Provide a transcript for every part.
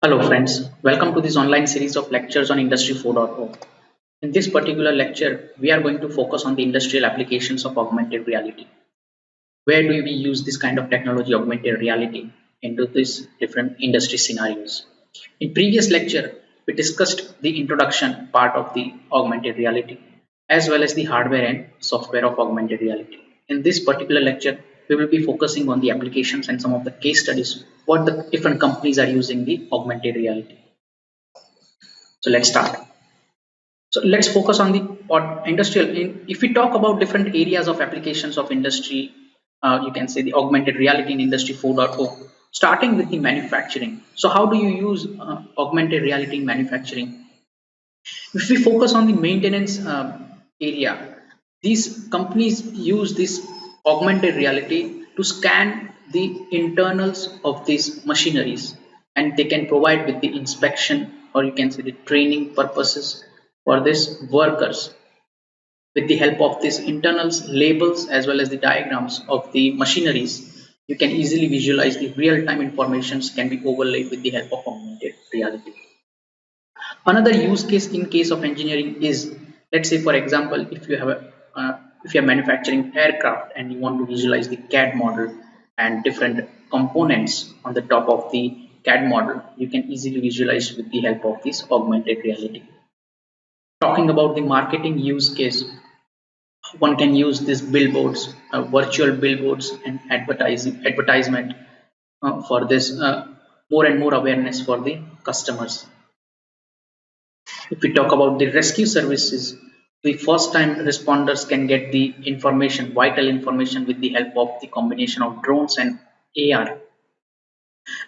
Hello friends, welcome to this online series of lectures on Industry 4.0. In this particular lecture, we are going to focus on the industrial applications of augmented reality. Where do we use this kind of technology, augmented reality, into these different industry scenarios? In previous lecture, we discussed the introduction part of the augmented reality as well as the hardware and software of augmented reality. In this particular lecture, we will be focusing on the applications and some of the case studies what the different companies are using the augmented reality. So let's start. So let's focus on the industrial. If we talk about different areas of applications of industry, you can say the augmented reality in Industry 4.0, starting with the manufacturing. So how do you use augmented reality in manufacturing? If we focus on the maintenance area, these companies use this augmented reality to scan the internals of these machineries, and they can provide with the inspection, or you can say the training purposes for these workers. With the help of these internals, labels, as well as the diagrams of the machineries, you can easily visualize the real-time informations can be overlaid with the help of augmented reality. Another use case in case of engineering is, let's say for example, if you're manufacturing aircraft and you want to visualize the CAD model and different components on the top of the CAD model, you can easily visualize with the help of this augmented reality. Talking about the marketing use case, one can use these billboards, virtual billboards and advertisement for this more and more awareness for the customers. If we talk about the rescue services, the first time responders can get the information, vital information, with the help of the combination of drones and AR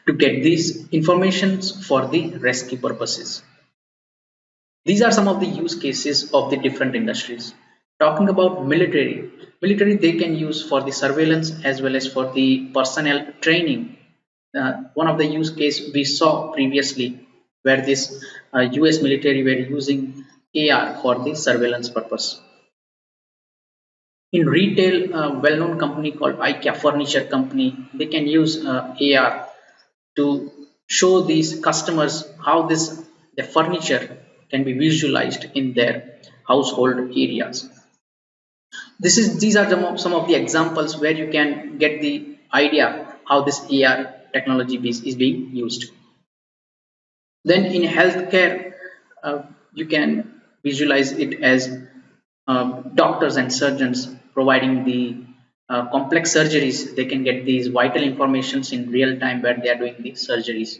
to get these informations for the rescue purposes. These are some of the use cases of the different industries. Talking about military, they can use for the surveillance as well as for the personnel training. One of the use case we saw previously where this US military were using AR for the surveillance purpose. In retail, a well-known company called IKEA Furniture Company, they can use AR to show these customers how the furniture can be visualized in their household areas. These are some of the examples where you can get the idea how this AR technology is being used. Then in healthcare, you can visualize it as doctors and surgeons providing the complex surgeries. They can get these vital informations in real time where they are doing the surgeries.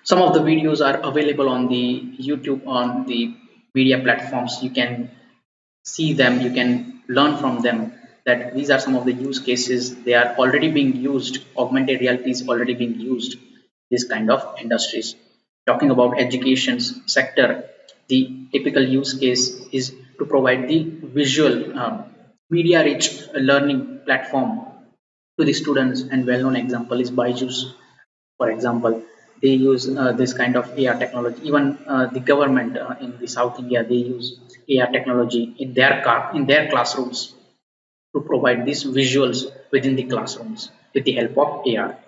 Some of the videos are available on the YouTube, on the media platforms. You can see them, you can learn from them that these are some of the use cases. They are already being used. Augmented reality is already being used this kind of industries. Talking about education sector, the typical use case is to provide the visual media rich learning platform to the students, and well-known example is Byju's. For example, they use this kind of AR technology. Even the government in the South India, they use AR technology in their classrooms to provide these visuals within the classrooms with the help of AR.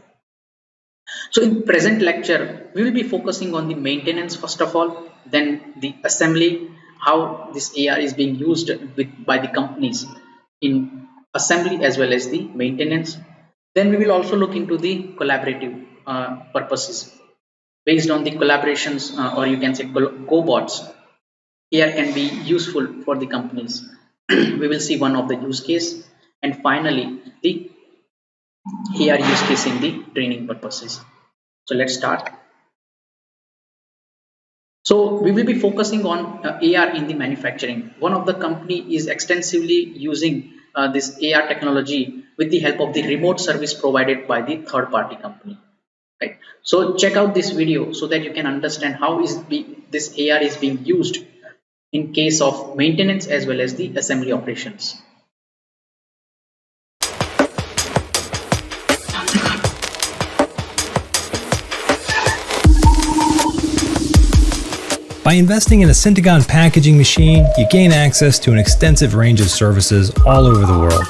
So in present lecture, we will be focusing on the maintenance first of all, then the assembly, how this AR is being used by the companies in assembly as well as the maintenance. Then we will also look into the collaborative purposes. Based on the collaborations, or you can say cobots, AR can be useful for the companies. We will see one of the use case, and finally the AR use case in the training purposes. So let's start. So we will be focusing on AR in the manufacturing. One of the company is extensively using this AR technology with the help of the remote service provided by the third party company. Right. So check out this video so that you can understand how this AR is being used in case of maintenance as well as the assembly operations. By investing in a Syntagon packaging machine, you gain access to an extensive range of services all over the world.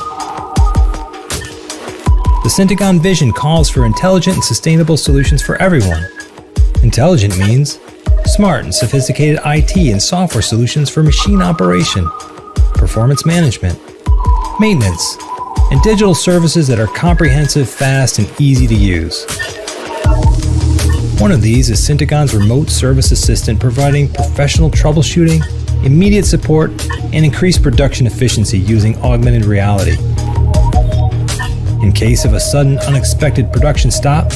The Syntagon vision calls for intelligent and sustainable solutions for everyone, Intelligent means smart and sophisticated IT and software solutions for machine operation, performance management, maintenance, and digital services that are comprehensive, fast, and easy to use. One of these is Syntagon's Remote Service Assistant, providing professional troubleshooting, immediate support, and increased production efficiency using augmented reality. In case of a sudden, unexpected production stop,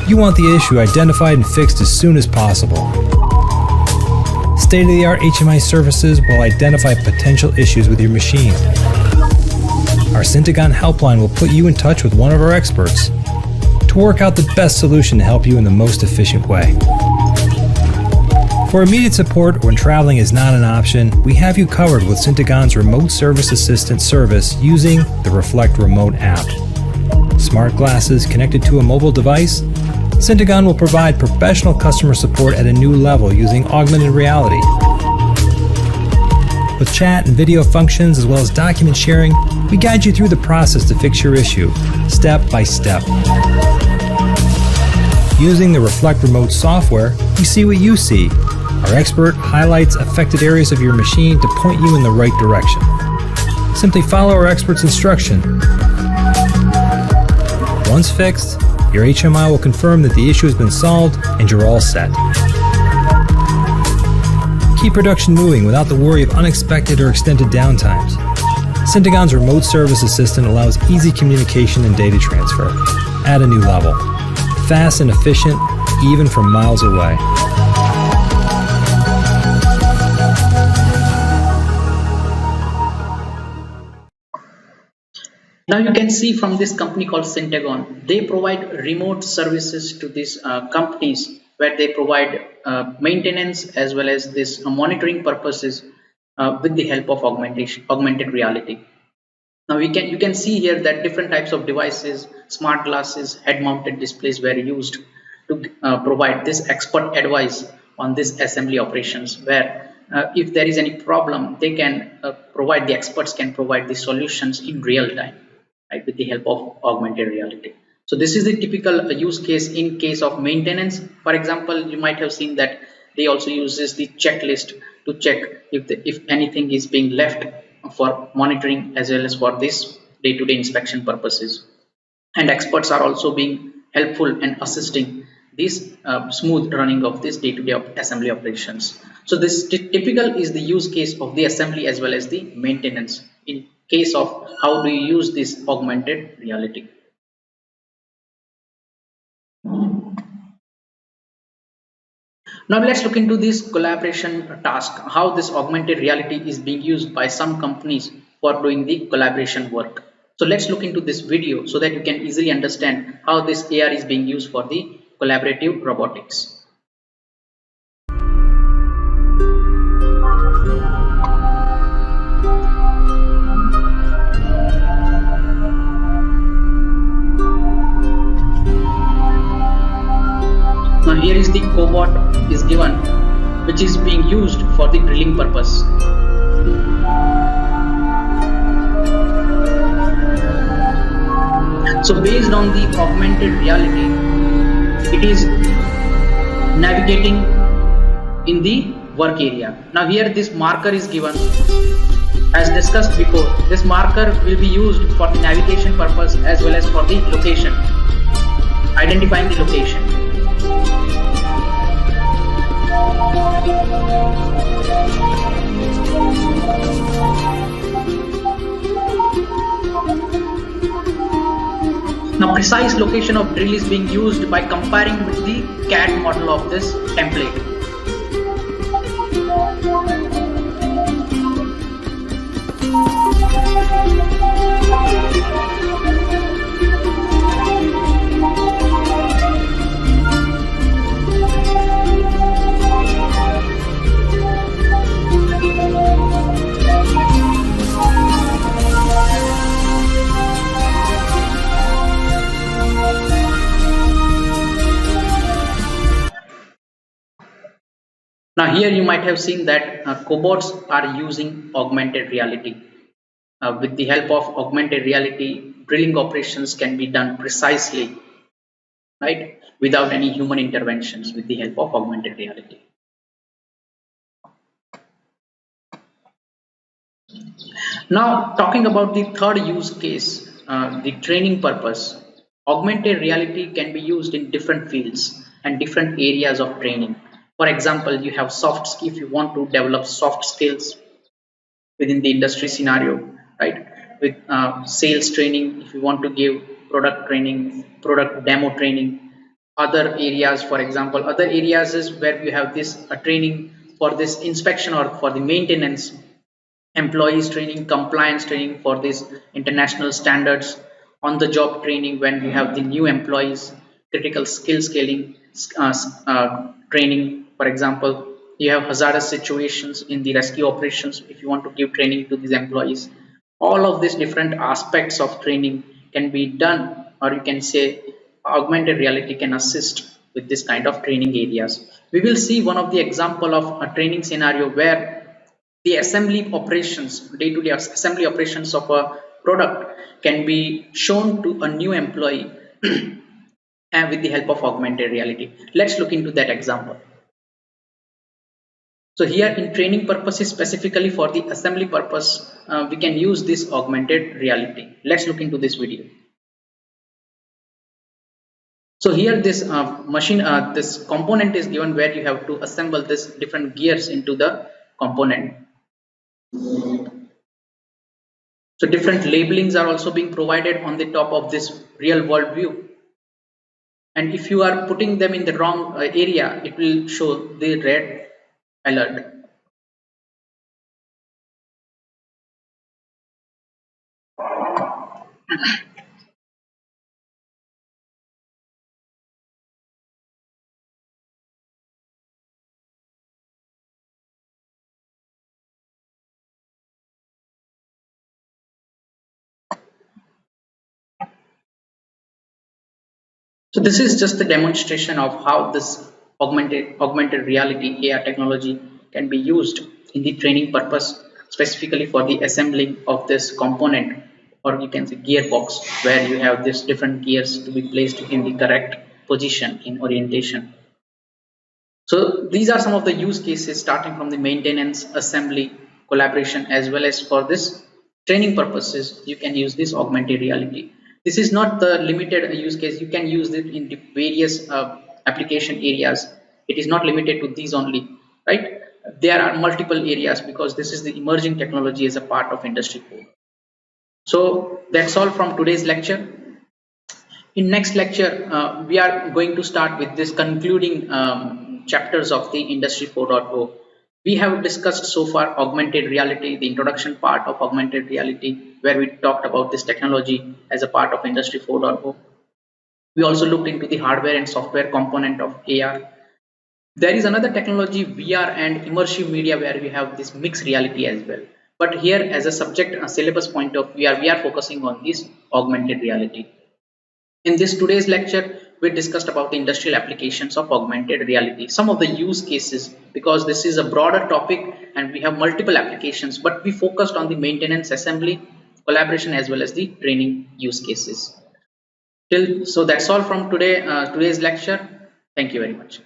you want the issue identified and fixed as soon as possible. State-of-the-art HMI services will identify potential issues with your machine. Our Syntagon helpline will put you in touch with one of our experts to work out the best solution to help you in the most efficient way. For immediate support when traveling is not an option, we have you covered with Syntagon's Remote Service Assistant service using the Reflect Remote app. Smart glasses connected to a mobile device, Syntagon will provide professional customer support at a new level using augmented reality. With chat and video functions as well as document sharing, we guide you through the process to fix your issue, step by step. Using the Reflect Remote software, we see what you see. Our expert highlights affected areas of your machine to point you in the right direction. Simply follow our expert's instruction. Once fixed, your HMI will confirm that the issue has been solved and you're all set. Keep production moving without the worry of unexpected or extended downtimes. Syntagon's Remote Service Assistant allows easy communication and data transfer at a new level. Fast and efficient, even from miles away. Now you can see from this company called Syntagon, they provide remote services to these companies where they provide maintenance as well as this monitoring purposes with the help of augmented reality. Now you can see here that different types of devices, smart glasses, head-mounted displays were used to provide this expert advice on this assembly operations, where if there is any problem, they can the experts can provide the solutions in real time, right, with the help of augmented reality. So this is the typical use case in case of maintenance. For example, you might have seen that they also uses the checklist to check if anything is being left for monitoring as well as for this day-to-day inspection purposes. And experts are also being helpful and assisting this smooth running of this day-to-day assembly operations. So this typical is the use case of the assembly as well as the maintenance in case of how do you use this augmented reality. Now let's look into this collaboration task, how this augmented reality is being used by some companies for doing the collaboration work. So let's look into this video so that you can easily understand how this AR is being used for the collaborative robotics. Now here is the cobot is given, which is being used for the drilling purpose. So based on the augmented reality, it is navigating in the work area. Now here this marker is given. As discussed before, this marker will be used for the navigation purpose as well as for the location, identifying the location. Now precise location of drill is being used by comparing with the CAD model of this template. Now here you might have seen that cobots are using augmented reality. With the help of augmented reality, drilling operations can be done precisely, right? without any human interventions with the help of augmented reality. Now, talking about the third use case, the training purpose. Augmented reality can be used in different fields and different areas of training. For example, you have soft skills if you want to develop soft skills within the industry scenario, right? With sales training, if you want to give product training, product demo training, other areas, for example, other areas is where you have this training for this inspection or for the maintenance, employees training, compliance training for these international standards, on the job training when you have the new employees, critical skill scaling training. For example, you have hazardous situations in the rescue operations if you want to give training to these employees. All of these different aspects of training can be done, or you can say augmented reality can assist with this kind of training areas. We will see one of the example of a training scenario where the assembly operations, day-to-day assembly operations of a product can be shown to a new employee and with the help of augmented reality. Let's look into that example. So here in training purposes, specifically for the assembly purpose, we can use this augmented reality. Let's look into this video. So here this this component is given where you have to assemble this different gears into the component. So different labelings are also being provided on the top of this real world view. And if you are putting them in the wrong area, it will show the red alert. So this is just a demonstration of how this augmented reality AR technology can be used in the training purpose, specifically for the assembling of this component, or you can say gearbox, where you have these different gears to be placed in the correct position in orientation. So these are some of the use cases starting from the maintenance, assembly, collaboration, as well as for this training purposes, you can use this augmented reality. This is not the limited use case. You can use it in the various application areas. It is not limited to these only, right? There are multiple areas because this is the emerging technology as a part of Industry 4. So that's all from today's lecture. In next lecture, we are going to start with this concluding chapters of the Industry 4.0. We have discussed so far augmented reality, the introduction part of augmented reality, where we talked about this technology as a part of Industry 4.0. We also looked into the hardware and software component of AR. There is another technology, VR and immersive media, where we have this mixed reality as well. But here, as a subject syllabus point of view, we are focusing on this augmented reality. In this today's lecture, we discussed about the industrial applications of augmented reality, some of the use cases, because this is a broader topic and we have multiple applications, but we focused on the maintenance, assembly, collaboration, as well as the training use cases. So that's all from today's lecture. Thank you very much.